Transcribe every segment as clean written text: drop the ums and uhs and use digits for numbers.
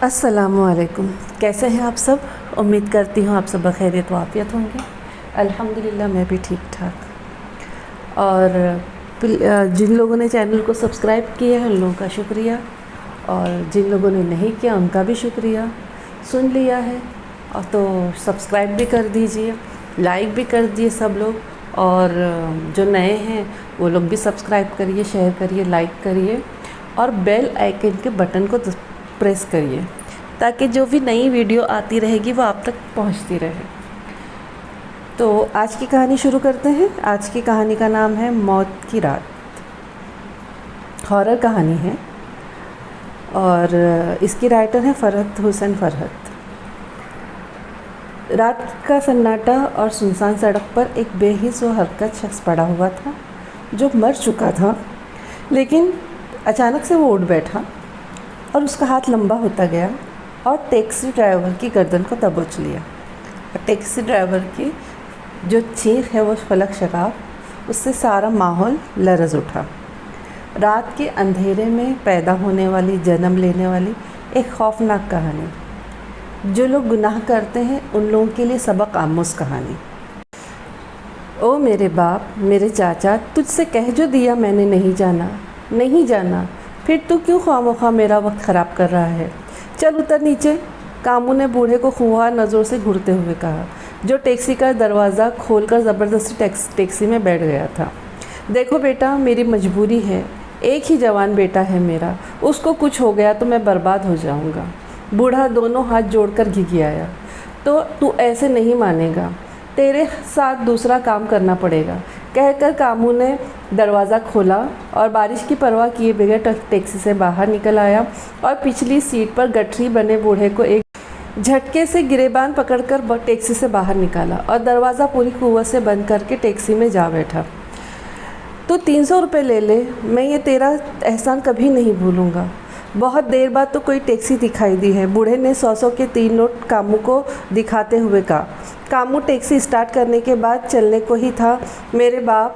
अस्सलामुअलैकुम। कैसे हैं आप सब? उम्मीद करती हूँ आप सब बखैरियत व आफियत होंगे। अल्हम्दुलिल्लाह मैं भी ठीक ठाक। और जिन लोगों ने चैनल को सब्सक्राइब किया है उन लोगों का शुक्रिया, और जिन लोगों ने नहीं किया उनका भी शुक्रिया। सुन लिया है और तो सब्सक्राइब भी कर दीजिए, लाइक भी कर दिए सब लोग, और जो नए हैं वो लोग भी सब्सक्राइब करिए, शेयर करिए, लाइक करिए और बेल आइकन के बटन को प्रेस करिए ताकि जो भी नई वीडियो आती रहेगी वो आप तक पहुंचती रहे। तो आज की कहानी शुरू करते हैं। आज की कहानी का नाम है मौत की रात। हॉरर कहानी है और इसकी राइटर है फरहत हुसैन फरहत। रात का सन्नाटा और सुनसान सड़क पर एक बेहिस व हरकत शख्स पड़ा हुआ था जो मर चुका था, लेकिन अचानक से वो उठ बैठा और उसका हाथ लंबा होता गया और टैक्सी ड्राइवर की गर्दन को दबोच लिया। और टैक्सी ड्राइवर की जो चीख है वो फलक शगाफ, उससे सारा माहौल लरज़ उठा। रात के अंधेरे में पैदा होने वाली, जन्म लेने वाली एक खौफनाक कहानी। जो लोग गुनाह करते हैं उन लोगों के लिए सबक आमोज़ कहानी। ओ मेरे बाप, मेरे चाचा, तुझसे कह जो दिया मैंने नहीं जाना, नहीं जाना, फिर तू क्यों ख्वामोखा मेरा वक्त ख़राब कर रहा है? चल उतर नीचे, कामू ने बूढ़े को खुआर नज़रों से घूरते हुए कहा, जो टैक्सी का दरवाज़ा खोलकर ज़बरदस्ती टैक्सी में बैठ गया था। देखो बेटा, मेरी मजबूरी है, एक ही जवान बेटा है मेरा, उसको कुछ हो गया तो मैं बर्बाद हो जाऊंगा। बूढ़ा दोनों हाथ जोड़कर घिघियाया। तो तू ऐसे नहीं मानेगा, तेरे साथ दूसरा काम करना पड़ेगा, कहकर कामू ने दरवाज़ा खोला और बारिश की परवाह किए बगैर टैक्सी से बाहर निकल आया और पिछली सीट पर गठरी बने बूढ़े को एक झटके से गिरेबान पकड़कर टैक्सी से बाहर निकाला और दरवाज़ा पूरी कुव्वत से बंद करके टैक्सी में जा बैठा। तो 300 रुपये ले ले, मैं ये तेरा एहसान कभी नहीं भूलूंगा। बहुत देर बाद तो कोई टैक्सी दिखाई दी है, बूढ़े ने 100 के 3 नोट कामू को दिखाते हुए कहा। कामू टैक्सी स्टार्ट करने के बाद चलने को ही था। मेरे बाप,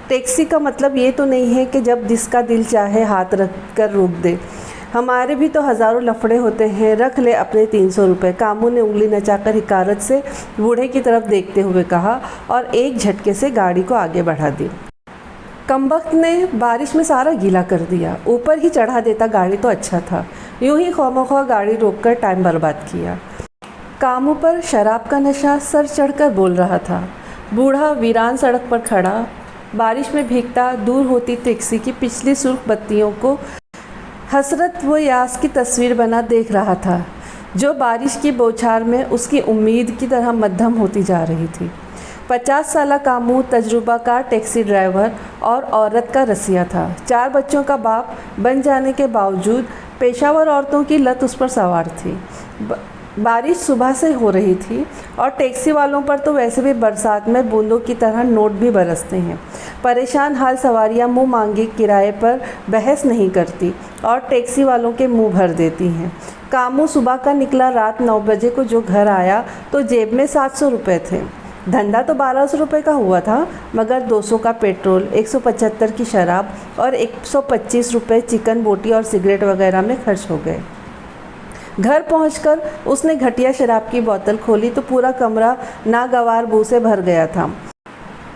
टैक्सी का मतलब ये तो नहीं है कि जब जिसका दिल चाहे हाथ रख कर रोक दे। हमारे भी तो हज़ारों लफड़े होते हैं, रख ले अपने 300 रुपये। कामू ने उंगली नचाकर हिकारत से बूढ़े की तरफ देखते हुए कहा और एक झटके से गाड़ी को आगे बढ़ा दी। कमबख्त ने बारिश में सारा गीला कर दिया, ऊपर ही चढ़ा देता गाड़ी तो अच्छा था। यूं ही खौमखौह गाड़ी रोककर टाइम बर्बाद किया। कामू पर शराब का नशा सर चढ़कर बोल रहा था। बूढ़ा वीरान सड़क पर खड़ा, बारिश में भीगता, दूर होती टैक्सी की पिछली सुर्ख बत्तियों को हसरत व यास की तस्वीर बना देख रहा था, जो बारिश की बौछार में उसकी उम्मीद की तरह मध्यम होती जा रही थी। 50 साला कामू तजुर्बाकार टैक्सी ड्राइवर और औरत का रसिया था। 4 बच्चों का बाप बन जाने के बावजूद पेशावर औरतों की लत उस पर सवार थी। बारिश सुबह से हो रही थी और टैक्सी वालों पर तो वैसे भी बरसात में बूंदों की तरह नोट भी बरसते हैं। परेशान हाल सवारियां मुंह मांगे किराए पर बहस नहीं करती और टैक्सी वालों के मुंह भर देती हैं। कामू सुबह का निकला, रात 9 बजे को जो घर आया तो जेब में 700 रुपये थे। धंधा तो 1200 रुपये का हुआ था, मगर 200 का पेट्रोल, 175 की शराब और 125 रुपये चिकन बोटी और सिगरेट वगैरह में खर्च हो गए। घर पहुंचकर उसने घटिया शराब की बोतल खोली तो पूरा कमरा नागवार बू से भर गया था।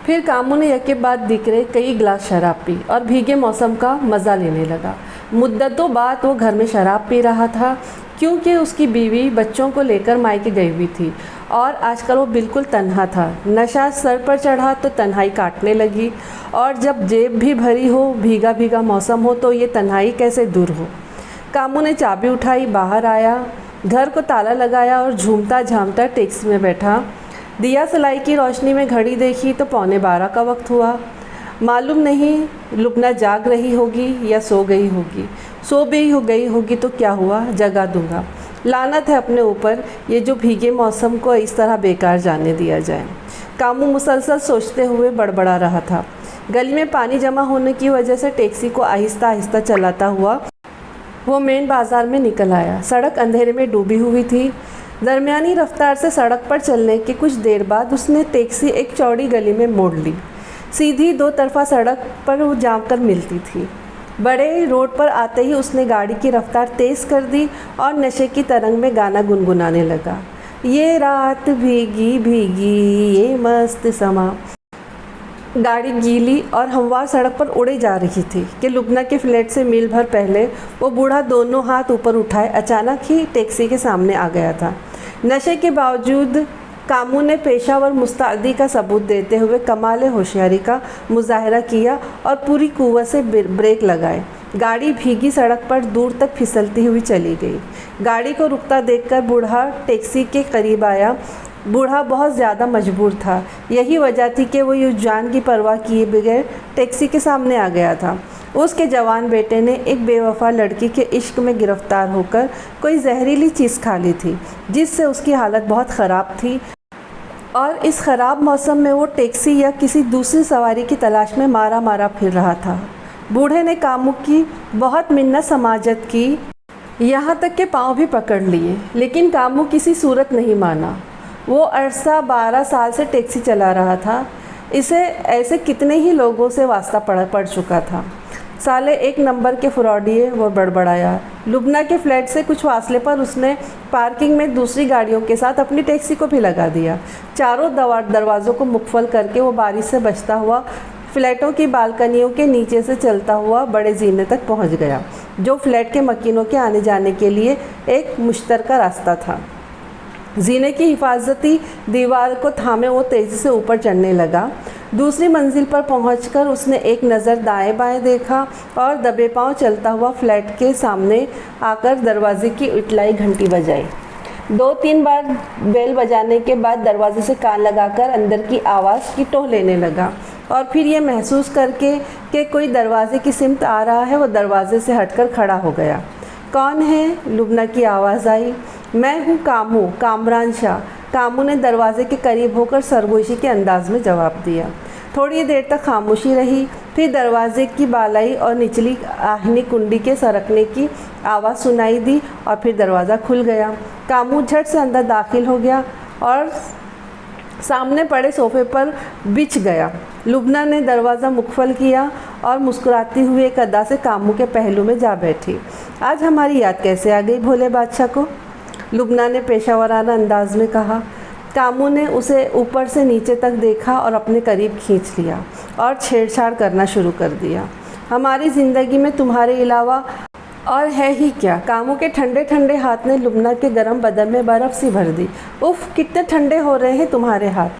फिर कामू ने यके बाद दिकरे कई गिलास शराब पी और भीगे मौसम का मज़ा लेने लगा। मुद्दतों बाद वो घर में शराब पी रहा था, क्योंकि उसकी बीवी बच्चों को लेकर मायके गई हुई थी और आजकल वो बिल्कुल तन्हा था। नशा सर पर चढ़ा तो तन्हाई काटने लगी, और जब जेब भी भरी हो, भीगा भीगा मौसम हो, तो ये तन्हाई कैसे दूर हो। कामू ने चाबी उठाई, बाहर आया, घर को ताला लगाया और झूमता झामता टैक्सी में बैठा। दिया सलाई की रोशनी में घड़ी देखी तो 11:15 का वक्त हुआ। मालूम नहीं लुबना जाग रही होगी या सो गई होगी। सो भी हो गई होगी तो क्या हुआ, जगा दूंगा। लानत है अपने ऊपर, ये जो भीगे मौसम को इस तरह बेकार जाने दिया जाए। कामू मुसलसल सोचते हुए बड़बड़ा रहा था। गली में पानी जमा होने की वजह से टैक्सी को आहिस्ता आहिस्ता चलाता हुआ वो मेन बाज़ार में निकल आया। सड़क अंधेरे में डूबी हुई थी। दरमियानी रफ्तार से सड़क पर चलने के कुछ देर बाद उसने टैक्सी एक चौड़ी गली में मोड़ ली। सीधी 2 तरफा सड़क पर वो जाकर मिलती थी। बड़े रोड पर आते ही उसने गाड़ी की रफ्तार तेज़ कर दी और नशे की तरंग में गाना गुनगुनाने लगा। ये रात भीगी भीगी ये मस्त समा। गाड़ी गीली और हमवार सड़क पर उड़े जा रही थी कि लुबना के फ्लैट से मील भर पहले वो बूढ़ा दोनों हाथ ऊपर उठाए अचानक ही टैक्सी के सामने आ गया था। नशे के बावजूद कामू ने पेशावर मुस्तैदी का सबूत देते हुए कमाल होशियारी का मुजाहरा किया और पूरी कुव्वत से ब्रेक लगाए। गाड़ी भीगी सड़क पर दूर तक फिसलती हुई चली गई। गाड़ी को रुकता देखकर बूढ़ा टैक्सी के करीब आया। बूढ़ा बहुत ज़्यादा मजबूर था। यही वजह थी कि वो यूँ जान की परवाह किए बगैर टैक्सी के सामने आ गया था। उसके जवान बेटे ने एक बेवफा लड़की के इश्क में गिरफ्तार होकर कोई जहरीली चीज़ खा ली थी जिससे उसकी हालत बहुत ख़राब थी और इस ख़राब मौसम में वो टैक्सी या किसी दूसरी सवारी की तलाश में मारा मारा फिर रहा था। बूढ़े ने कामू की बहुत मिन्नत समाजत की, यहाँ तक के पाँव भी पकड़ लिए, लेकिन कामू किसी सूरत नहीं माना। वो अरसा 12 साल से टैक्सी चला रहा था। इसे ऐसे कितने ही लोगों से वास्ता पड़ चुका था। साले एक नंबर के फ्रॉडिये, वो बड़बड़ाया। लुबना के फ्लैट से कुछ फासले पर उसने पार्किंग में दूसरी गाड़ियों के साथ अपनी टैक्सी को भी लगा दिया। चारों दरवाज़ों को मुकफल करके वो बारिश से बचता हुआ फ्लैटों की बालकनियों के नीचे से चलता हुआ बड़े जीने तक पहुंच गया, जो फ्लैट के मकीनों के आने जाने के लिए एक मुश्तरका रास्ता था। जीने की हिफाजती दीवार को थामे वो तेज़ी से ऊपर चढ़ने लगा। दूसरी मंजिल पर पहुंचकर उसने एक नज़र दाएं बाएं देखा और दबे पांव चलता हुआ फ्लैट के सामने आकर दरवाजे की इटलाई घंटी बजाई। 2-3 बार बेल बजाने के बाद दरवाजे से कान लगाकर अंदर की आवाज़ की टोह लेने लगा और फिर ये महसूस करके कि कोई दरवाजे की सिमत आ रहा है, वो दरवाजे से हटकर खड़ा हो गया। कौन है? लुबना की आवाज़ आई। मैं हूँ कामू, कामरान शाह। कामू ने दरवाजे के करीब होकर सरगोशी के अंदाज में जवाब दिया। थोड़ी देर तक खामोशी रही, फिर दरवाजे की बालाई और निचली आहनी कुंडी के सरकने की आवाज़ सुनाई दी और फिर दरवाज़ा खुल गया। कामू झट से अंदर दाखिल हो गया और सामने पड़े सोफे पर बिछ गया। लुबना ने दरवाज़ा मुकफल किया और मुस्कुराती हुई एक अदा से कामू के पहलू में जा बैठी। आज हमारी याद कैसे आ गई भोले बादशाह को? लुबना ने पेशावराना अंदाज में कहा। कामू ने उसे ऊपर से नीचे तक देखा और अपने करीब खींच लिया और छेड़छाड़ करना शुरू कर दिया। हमारी ज़िंदगी में तुम्हारे अलावा और है ही क्या? कामू के ठंडे ठंडे हाथ ने लुबना के गर्म बदन में बर्फ़ सी भर दी। उफ़, कितने ठंडे हो रहे हैं तुम्हारे हाथ,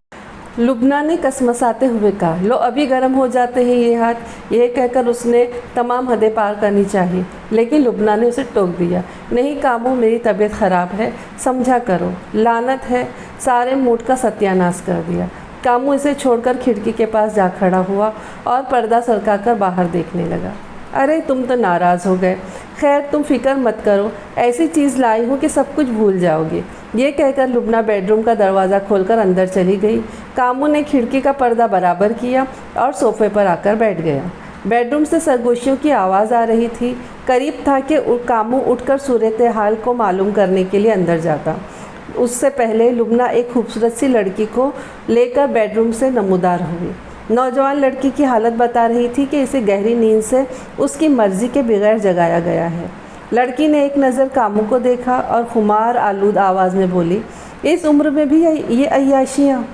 लुबना ने कसमसाते हुए कहा। लो अभी गर्म हो जाते हैं ये हाथ। यह कहकर उसने तमाम हदें पार करनी चाहिए, लेकिन लुबना ने उसे टोक दिया। नहीं कामू, मेरी तबीयत ख़राब है, समझा करो। लानत है, सारे मूड का सत्यानाश कर दिया। कामू इसे छोड़कर खिड़की के पास जा खड़ा हुआ और पर्दा सरकाकर बाहर देखने लगा। अरे तुम तो नाराज़ हो गए। खैर तुम फिक्र मत करो, ऐसी चीज़ लाई हूँ कि सब कुछ भूल जाओगे। ये कहकर लुबना बेडरूम का दरवाज़ा खोलकर अंदर चली गई। कामू ने खिड़की का पर्दा बराबर किया और सोफे पर आकर बैठ गया। बेडरूम से सरगोशियों की आवाज़ आ रही थी। करीब था कि कामू उठकर सूरत हाल को मालूम करने के लिए अंदर जाता। उससे पहले लुबना एक खूबसूरत सी लड़की को लेकर बेडरूम से नमूदार हुई। नौजवान लड़की की हालत बता रही थी कि इसे गहरी नींद से उसकी मर्ज़ी के बगैर जगाया गया है। लड़की ने एक नज़र कामू को देखा और खुमार आलूद आवाज़ में बोली, इस उम्र में भी ये अय्याशियाँ?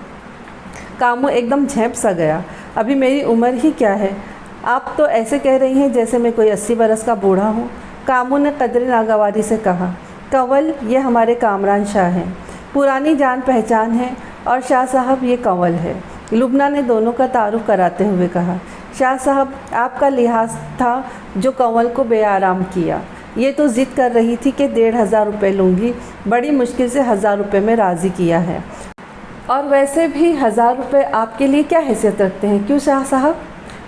कामू एकदम झेंप सा गया। अभी मेरी उम्र ही क्या है, आप तो ऐसे कह रही हैं जैसे मैं कोई 80 बरस का बूढ़ा हूँ। कामू ने कदरे नागवारी से कहा। कंवल, ये हमारे कामरान शाह हैं, पुरानी जान पहचान है, और शाह साहब ये कंवल है। लुबना ने दोनों का तारुफ कराते हुए कहा। शाह साहब, आपका लिहाज था जो कंवल को बेआराम किया। ये तो ज़िद कर रही थी कि 1500 रुपये लूँगी, बड़ी मुश्किल से 1000 रुपये में राज़ी किया है। और वैसे भी 1000 रुपये आपके लिए क्या हैसियत रखते हैं, क्यों शाह साहब?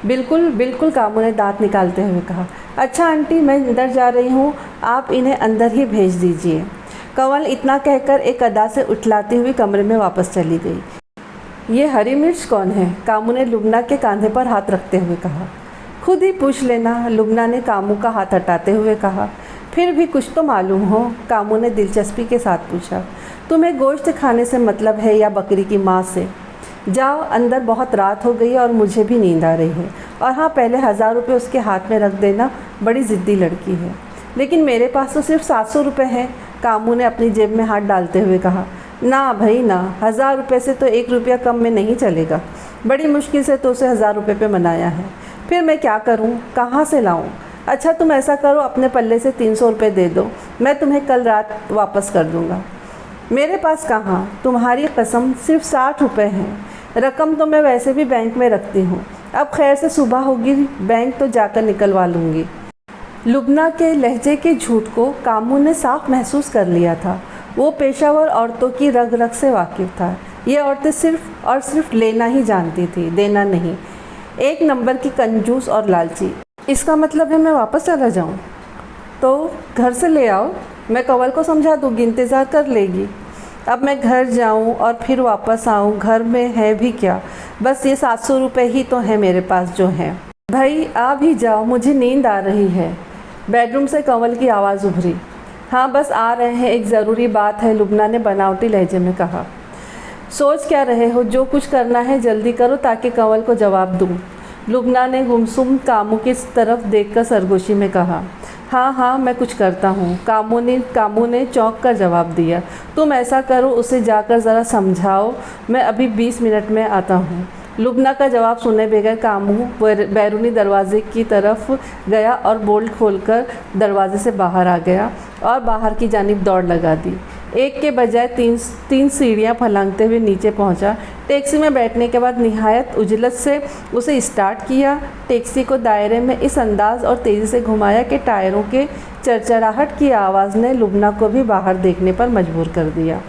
बिल्कुल बिल्कुल, कामू ने दांत निकालते हुए कहा। अच्छा आंटी, मैं अंदर जा रही हूँ, आप इन्हें अंदर ही भेज दीजिए। कंवल इतना कहकर एक अदा से उठलाती हुई कमरे में वापस चली गई। ये हरी मिर्च कौन है? कामू ने लुबना के कंधे पर हाथ रखते हुए कहा। खुद ही पूछ लेना, लुबना ने कामू का हाथ हटाते हुए कहा। फिर भी कुछ तो मालूम हो, कामू ने दिलचस्पी के साथ पूछा। तुम्हें गोश्त खाने से मतलब है या बकरी की मांस से? जाओ अंदर, बहुत रात हो गई है और मुझे भी नींद आ रही है। और हाँ, पहले 1000 रुपये उसके हाथ में रख देना, बड़ी ज़िद्दी लड़की है। लेकिन मेरे पास तो सिर्फ 700 रुपये हैं, कामू ने अपनी जेब में हाथ डालते हुए कहा। ना भाई ना, 1000 रुपये से तो 1 रुपया कम में नहीं चलेगा। बड़ी मुश्किल से तो उसे 1000 रुपये पे मनाया है, फिर मैं क्या करूँ, कहाँ से लाऊँ? अच्छा तुम ऐसा करो, अपने पल्ले से 300 रुपये दे दो, मैं तुम्हें कल रात वापस कर दूँगा। मेरे पास कहाँ, तुम्हारी कसम, सिर्फ 60 रुपये हैं। रकम तो मैं वैसे भी बैंक में रखती हूँ। अब खैर से सुबह होगी, बैंक तो जाकर निकलवा लूँगी। लुबना के लहजे के झूठ को कामू ने साफ महसूस कर लिया था। वो पेशावर औरतों की रग रग से वाकिफ़ था। ये औरतें सिर्फ और सिर्फ लेना ही जानती थी, देना नहीं। एक नंबर की कंजूस और लालची। इसका मतलब है मैं वापस चला जाऊँ? तो घर से ले आओ, मैं कंवल को समझा दूँगी, इंतज़ार कर लेगी। अब मैं घर जाऊँ और फिर वापस आऊँ, घर में है भी क्या? बस ये 700 रुपये ही तो है मेरे पास जो हैं। भाई आ भी जाओ, मुझे नींद आ रही है। बेडरूम से कंवल की आवाज़ उभरी। हाँ बस आ रहे हैं, एक ज़रूरी बात है, लुबना ने बनावटी लहजे में कहा। सोच क्या रहे हो? जो कुछ करना है जल्दी करो ताकि कंवल को जवाब दूँ। लुबना ने गुमसुम कामू की तरफ देखकर सरगोशी में कहा। हाँ हाँ मैं कुछ करता हूँ, कामू ने चौंक कर जवाब दिया। तुम ऐसा करो, उसे जाकर ज़रा समझाओ, मैं अभी 20 मिनट में आता हूँ। लुबना का जवाब सुने बगैर कामू बैरूनी दरवाजे की तरफ गया और बोल्ट खोलकर दरवाजे से बाहर आ गया और बाहर की जानिब दौड़ लगा दी। एक के बजाय तीन सीढ़ियाँ फलांगते हुए नीचे पहुंचा। टैक्सी में बैठने के बाद निहायत उजलत से उसे स्टार्ट किया। टैक्सी को दायरे में इस अंदाज और तेज़ी से घुमाया कि टायरों के चरचराहट की आवाज़ ने लुबना को भी बाहर देखने पर मजबूर कर दिया।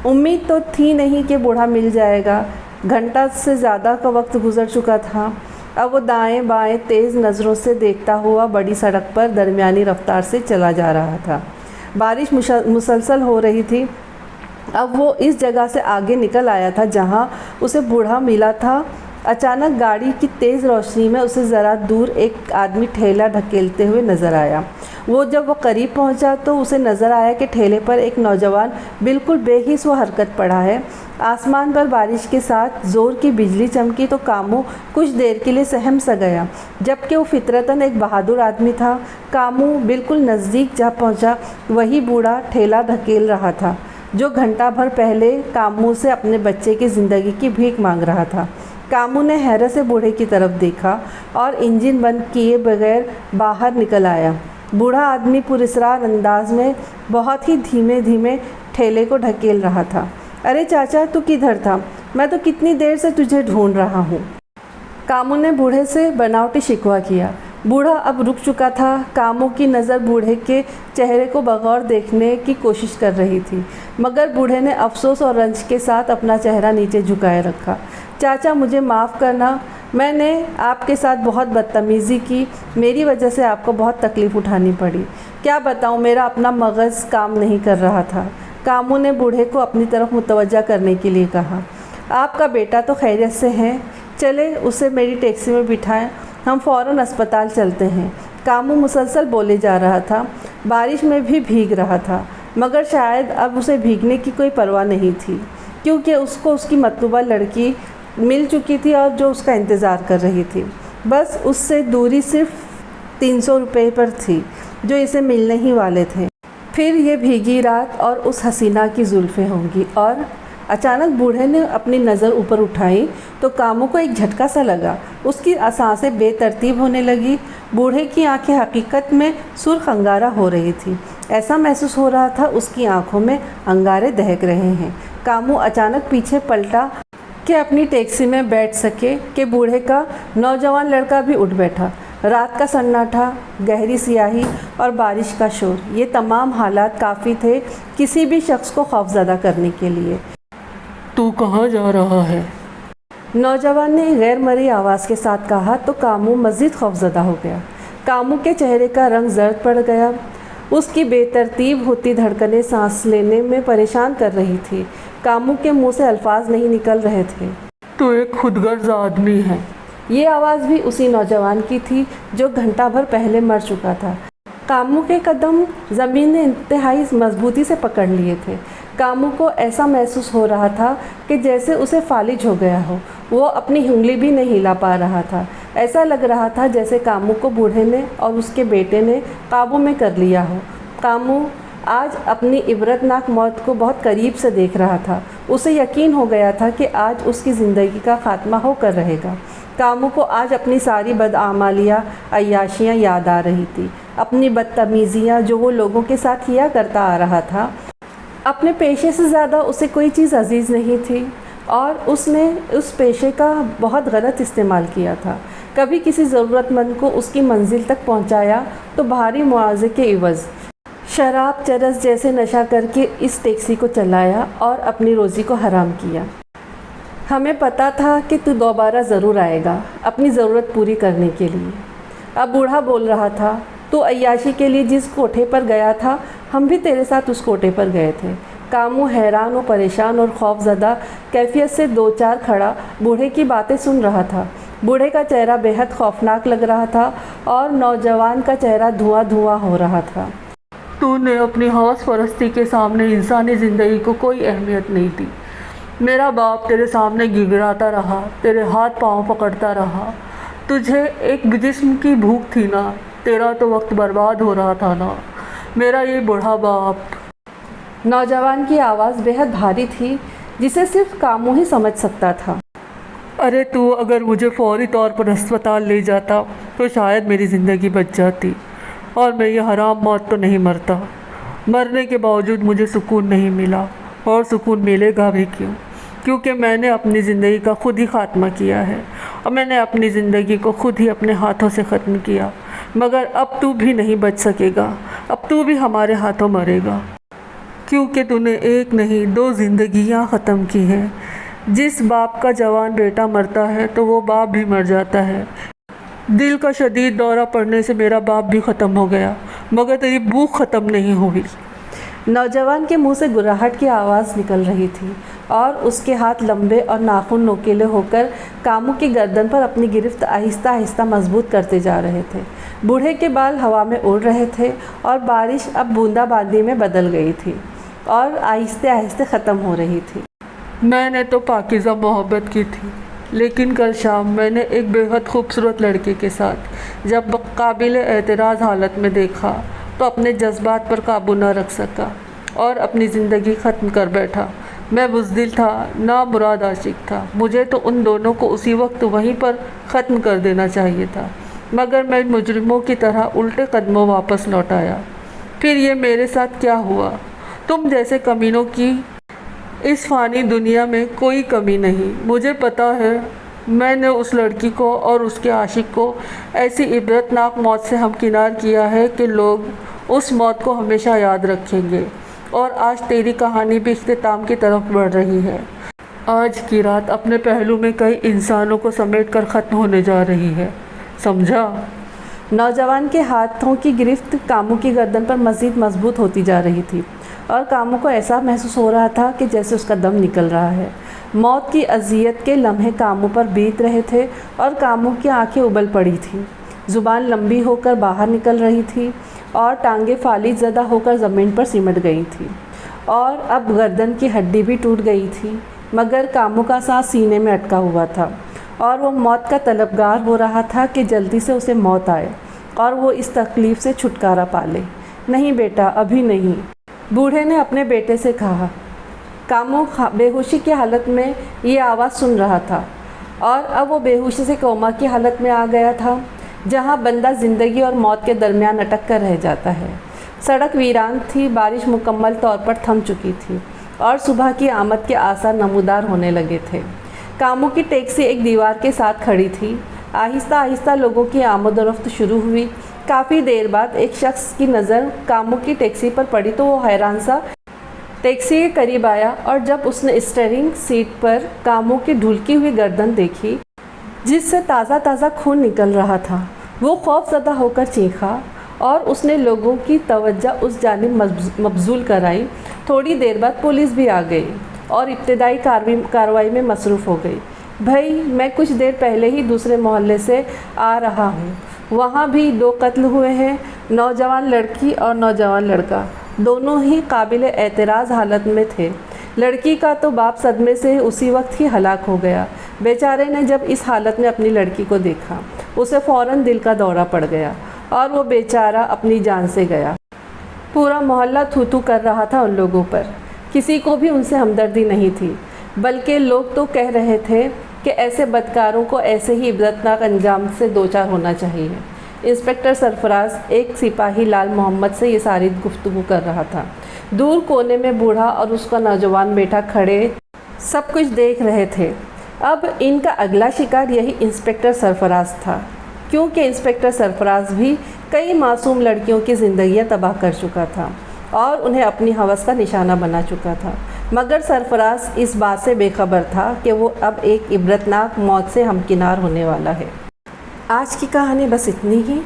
उम्मीद तो थी नहीं कि बूढ़ा मिल जाएगा। घंटा से ज़्यादा का वक्त गुजर चुका था। अब वो दाएं बाएं तेज़ नज़रों से देखता हुआ बड़ी सड़क पर दरमियानी रफ्तार से चला जा रहा था। बारिश मुसलसल हो रही थी। अब वो इस जगह से आगे निकल आया था जहां उसे बूढ़ा मिला था। अचानक गाड़ी की तेज़ रोशनी में उसे ज़रा दूर एक आदमी ठेला ढकेलते हुए नज़र आया। जब वो करीब पहुंचा तो उसे नज़र आया कि ठेले पर एक नौजवान बिल्कुल बेहिस व हरकत पड़ा है। आसमान पर बारिश के साथ ज़ोर की बिजली चमकी तो कामू कुछ देर के लिए सहम सा गया, जबकि वो फितरतन एक बहादुर आदमी था। कामू बिल्कुल नज़दीक जा पहुंचा। वही बूढ़ा ठेला ढकेल रहा था जो घंटा भर पहले कामू से अपने बच्चे की ज़िंदगी की भीख मांग रहा था। कामू ने हैरत से बूढ़े की तरफ देखा और इंजन बंद किए बगैर बाहर निकल आया। बूढ़ा आदमी पुरस्कार अंदाज में बहुत ही धीमे धीमे ठेले को ढकेल रहा था। अरे चाचा, तू किधर था? मैं तो कितनी देर से तुझे ढूंढ रहा हूँ। कामू ने बूढ़े से बनावटी शिकवा किया। बूढ़ा अब रुक चुका था। कामू की नज़र बूढ़े के चेहरे को बगौर देखने की कोशिश कर रही थी, मगर बूढ़े ने अफसोस और रंज के साथ अपना चेहरा नीचे झुकाए रखा। चाचा मुझे माफ़ करना, मैंने आपके साथ बहुत बदतमीज़ी की, मेरी वजह से आपको बहुत तकलीफ़ उठानी पड़ी। क्या बताऊँ, मेरा अपना मगज़ काम नहीं कर रहा था। कामू ने बूढ़े को अपनी तरफ मुतवज्जा करने के लिए कहा। आपका बेटा तो खैरियत से है? चले उसे मेरी टैक्सी में बिठाएं, हम फ़ौरन अस्पताल चलते हैं। कामू मुसलसल बोले जा रहा था। बारिश में भी भीग रहा था, मगर शायद अब उसे भीगने की कोई परवाह नहीं थी, क्योंकि उसको उसकी मतलूबा लड़की मिल चुकी थी और जो उसका इंतज़ार कर रही थी। बस उससे दूरी सिर्फ 300 रुपये पर थी जो इसे मिलने ही वाले थे। फिर ये भीगी रात और उस हसीना की जुल्फ़ें होंगी। और अचानक बूढ़े ने अपनी नज़र ऊपर उठाई तो कामू को एक झटका सा लगा। उसकी सांसें बेतरतीब होने लगी। बूढ़े की आंखें हकीकत में सुर्ख अंगारा हो रही थी। ऐसा महसूस हो रहा था उसकी आंखों में अंगारे दहक रहे हैं। कामू अचानक पीछे पलटा कि अपनी टैक्सी में बैठ सके कि बूढ़े का नौजवान लड़का भी उठ बैठा। रात का सन्नाटा, गहरी स्याही और बारिश का शोर, ये तमाम हालात काफ़ी थे किसी भी शख्स को खौफज़दा करने के लिए। तू कहाँ जा रहा है? नौजवान ने गैर मरी आवाज़ के साथ कहा तो कामू मज़ीद खौफज़दा हो गया। कामू के चेहरे का रंग जर्द पड़ गया। उसकी बेतरतीब होती धड़कनें सांस लेने में परेशान कर रही थी। कामू के मुंह से अल्फाज नहीं निकल रहे थे। तू एक खुदगर्ज आदमी है। ये आवाज़ भी उसी नौजवान की थी जो घंटा भर पहले मर चुका था। कामू के कदम ज़मीन ने इंतहाई मजबूती से पकड़ लिए थे। कामू को ऐसा महसूस हो रहा था कि जैसे उसे फालिज हो गया हो। वो अपनी उंगली भी नहीं हिला पा रहा था। ऐसा लग रहा था जैसे कामू को बूढ़े ने और उसके बेटे ने काबू में कर लिया हो। कामू आज अपनी इबरतनाक मौत को बहुत करीब से देख रहा था। उसे यकीन हो गया था कि आज उसकी ज़िंदगी का खात्मा होकर रहेगा। कामू को आज अपनी सारी बदआमालियाँ, अय्याशियाँ याद आ रही थी, अपनी बदतमीज़ियाँ जो वो लोगों के साथ किया करता आ रहा था। अपने पेशे से ज़्यादा उसे कोई चीज़ अजीज़ नहीं थी और उसने उस पेशे का बहुत गलत इस्तेमाल किया था। कभी किसी ज़रूरतमंद को उसकी मंजिल तक पहुंचाया तो भारी मुआवजे के इवज़ शराब चरस जैसे नशा करके इस टैक्सी को चलाया और अपनी रोज़ी को हराम किया। हमें पता था कि तू दोबारा ज़रूर आएगा अपनी ज़रूरत पूरी करने के लिए। अब बूढ़ा बोल रहा था, तू अय्याशी के लिए जिस कोठे पर गया था हम भी तेरे साथ उस कोठे पर गए थे। कामू हैरान और परेशान और खौफज़दा कैफियत से दो चार खड़ा बूढ़े की बातें सुन रहा था। बूढ़े का चेहरा बेहद खौफनाक लग रहा था और नौजवान का चेहरा धुआं धुआं हो रहा था। तूने अपनी हवस परस्ती के सामने इंसानी ज़िंदगी को कोई अहमियत नहीं दी। मेरा बाप तेरे सामने गिड़गिड़ाता रहा, तेरे हाथ पांव पकड़ता रहा। तुझे एक जिस्म की भूख थी ना, तेरा तो वक्त बर्बाद हो रहा था ना, मेरा ये बूढ़ा बाप। नौजवान की आवाज़ बेहद भारी थी जिसे सिर्फ कामू ही समझ सकता था। अरे तू अगर मुझे फौरी तौर पर अस्पताल ले जाता तो शायद मेरी ज़िंदगी बच जाती और मैं ये हराम मौत तो नहीं मरता। मरने के बावजूद मुझे सुकून नहीं मिला और सुकून मिलेगा भी क्यों, क्योंकि मैंने अपनी ज़िंदगी का खुद ही ख़ात्मा किया है और मैंने अपनी ज़िंदगी को खुद ही अपने हाथों से ख़त्म किया। मगर अब तू भी नहीं बच सकेगा, अब तू भी हमारे हाथों मरेगा, क्योंकि तूने एक नहीं दो ज़िंदगियाँ ख़त्म की हैं। जिस बाप का जवान बेटा मरता है तो वो बाप भी मर जाता है। दिल का शदीद दौरा पड़ने से मेरा बाप भी ख़त्म हो गया, मगर तेरी भूख ख़त्म नहीं हुई। नौजवान के मुंह से गुर्राहट की आवाज़ निकल रही थी और उसके हाथ लंबे और नाखून नोकीले होकर कामू की गर्दन पर अपनी गिरफ्त आहिस्ता आहिस्ता मजबूत करते जा रहे थे। बूढ़े के बाल हवा में उड़ रहे थे और बारिश अब बूंदाबांदी में बदल गई थी और आहिस्ते आहिस्ते ख़त्म हो रही थी। मैंने तो पाकीज़ा मोहब्बत की थी, लेकिन कल शाम मैंने एक बेहद खूबसूरत लड़के के साथ जब काबिल एतराज़ हालत में देखा तो अपने जज्बात पर काबू न रख सका और अपनी ज़िंदगी ख़त्म कर बैठा। मैं बुज़दिल था, ना मुराद आशिक था। मुझे तो उन दोनों को उसी वक्त वहीं पर ख़त्म कर देना चाहिए था, मगर मैं मुजरिमों की तरह उल्टे कदमों वापस लौट आया। फिर ये मेरे साथ क्या हुआ? तुम जैसे कमीनों की इस फ़ानी दुनिया में कोई कमी नहीं। मुझे पता है मैंने उस लड़की को और उसके आशिक को ऐसी इबरतनाक मौत से हमकिनार किया है कि लोग उस मौत को हमेशा याद रखेंगे। और आज तेरी कहानी भी इख्तिताम की तरफ बढ़ रही है। आज की रात अपने पहलू में कई इंसानों को समेटकर ख़त्म होने जा रही है, समझा? नौजवान के हाथों की गिरफ्त कामू की गर्दन पर मज़ीद मजबूत होती जा रही थी और कामू को ऐसा महसूस हो रहा था कि जैसे उसका दम निकल रहा है। मौत की अजियत के लम्हे कामू पर बीत रहे थे और कामू की आंखें उबल पड़ी थीं। ज़ुबान लंबी होकर बाहर निकल रही थी और टांगें फालिज ज़दा होकर ज़मीन पर सिमट गई थी और अब गर्दन की हड्डी भी टूट गई थी। मगर कामू का सांस सीने में अटका हुआ था और वो मौत का तलबगार हो रहा था कि जल्दी से उसे मौत आए और वो इस तकलीफ़ से छुटकारा पा ले। नहीं बेटा, अभी नहीं, बूढ़े ने अपने बेटे से कहा। कामू बेहोशी की हालत में ये आवाज़ सुन रहा था और अब वो बेहोशी से कोमा की हालत में आ गया था, जहाँ बंदा ज़िंदगी और मौत के दरमियान अटक कर रह जाता है। सड़क वीरान थी, बारिश मुकम्मल तौर पर थम चुकी थी और सुबह की आमद के आसार नमूदार होने लगे थे। कामू की टैक्सी एक दीवार के साथ खड़ी थी। आहिस्ता आहिस्ता लोगों की आमद-ओ-रफ्त शुरू हुई। काफ़ी देर बाद एक शख्स की नज़र कामू की टैक्सी पर पड़ी तो वो हैरान सा टैक्सी के करीब आया और जब उसने स्टीयरिंग सीट पर कामू की ढुलकी हुई गर्दन देखी जिससे ताज़ा ताज़ा खून निकल रहा था, वो खौफज़दा होकर चीखा और उसने लोगों की तवज्जो उस जानिब मबजूल कराई। थोड़ी देर बाद पुलिस भी आ गई और इब्तदाई कार्रवाई में मसरूफ़ हो गई। भाई, मैं कुछ देर पहले ही दूसरे मोहल्ले से आ रहा हूँ, वहाँ भी 2 कत्ल हुए हैं, नौजवान लड़की और नौजवान लड़का, दोनों ही काबिल एतराज़ हालत में थे। लड़की का तो बाप सदमे से उसी वक्त ही हलाक हो गया। बेचारे ने जब इस हालत में अपनी लड़की को देखा, उसे फ़ौरन दिल का दौरा पड़ गया और वो बेचारा अपनी जान से गया। पूरा मोहल्ला थू थू कर रहा था उन लोगों पर, किसी को भी उनसे हमदर्दी नहीं थी, बल्कि लोग तो कह रहे थे कि ऐसे बदकारों को ऐसे ही इबरतनाक अंजाम से दो चार होना चाहिए। इंस्पेक्टर सरफराज एक सिपाही लाल मोहम्मद से ये सारी गुफ्तगू कर रहा था। दूर कोने में बूढ़ा और उसका नौजवान बेटा खड़े सब कुछ देख रहे थे। अब इनका अगला शिकार यही इंस्पेक्टर सरफराज था, क्योंकि इंस्पेक्टर सरफराज भी कई मासूम लड़कियों की ज़िंदगियां तबाह कर चुका था और उन्हें अपनी हवस का निशाना बना चुका था। मगर सरफराज इस बात से बेखबर था कि वो अब एक इबरतनाक मौत से हमकिनार होने वाला है। आज की कहानी बस इतनी ही,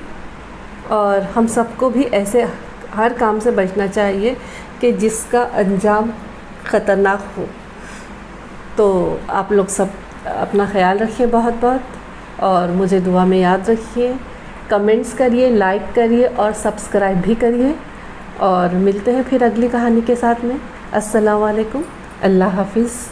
और हम सबको भी ऐसे हर काम से बचना चाहिए कि जिसका अंजाम ख़तरनाक हो। तो आप लोग सब अपना ख्याल रखिए बहुत बहुत, और मुझे दुआ में याद रखिए। कमेंट्स करिए, लाइक करिए और सब्सक्राइब भी करिए, और मिलते हैं फिर अगली कहानी के साथ में। अस्सलाम वालेकुम, अल्लाह हाफिज़।